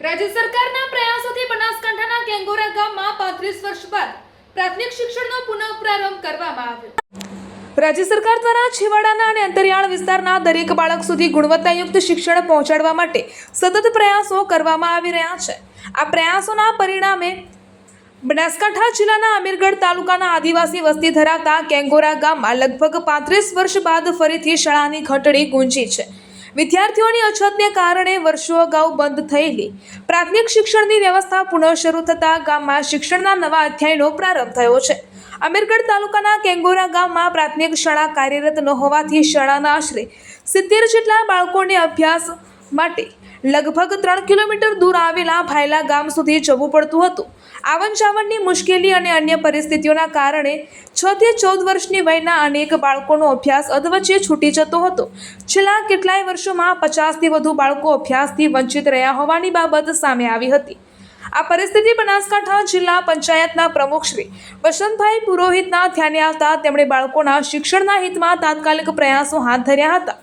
રાજ્ય સરકારના પ્રયાસોથી બનાસકાંઠાના કેંગોરા ગામમાં 35 વર્ષ બાદ પ્રાથમિક શિક્ષણનો પુનઃપ્રારંભ કરવામાં આવ્યો। રાજ્ય સરકાર દ્વારા છેવાડાના અને અંતરિયાળ વિસ્તારના દરેક બાળક સુધી ગુણવત્તાયુક્ત શિક્ષણ પહોંચાડવા માટે સતત પ્રયાસો કરવામાં આવી રહ્યા છે। આ પ્રયાસોના પરિણામે બનાસકાંઠા જિલ્લાના અમીરગઢ તાલુકાના આદિવાસી વસ્તી ધરાવતા કેંગોરા ગામમાં લગભગ 35 વર્ષ બાદ ફરીથી શાળાની ઘંટડી ગુંજી છે। વિદ્યાર્થીઓની અછતને કારણે વર્ષો અગાઉ બંધ થયેલી પ્રાથમિક શિક્ષણની વ્યવસ્થા પુનઃ શરૂ થતાં ગામમાં શિક્ષણના નવા અધ્યાયનો પ્રારંભ થયો છે। અમીરગઢ તાલુકાના કેંગોરા ગામમાં પ્રાથમિક શાળા કાર્યરત ન હોવાથી શાળાના આશરે 70 જેટલા બાળકોને અભ્યાસ માટે લગભગ 3 કિલોમીટર દૂર આવેલા ભાયલા ગામ સુધી જવું પડતું હતું। આવન જાવનની મુશ્કેલી અને અન્ય પરિસ્થિતિઓના કારણે 6 થી 14 વર્ષની વયના અનેક બાળકોનો અભ્યાસ અધવચ્ચે છૂટી જતો હતો। છેલ્લા કેટલાય વર્ષોમાં 50થી વધુ બાળકો અભ્યાસથી વંચિત રહ્યા હોવાની બાબત સામે આવી હતી। આ પરિસ્થિતિ બનાસકાંઠા જિલ્લા પંચાયતના પ્રમુખ શ્રી વસંતભાઈ પુરોહિતના ધ્યાને આવતા તેમણે બાળકોના શિક્ષણના હિતમાં તાત્કાલિક પ્રયાસો હાથ ધર્યા હતા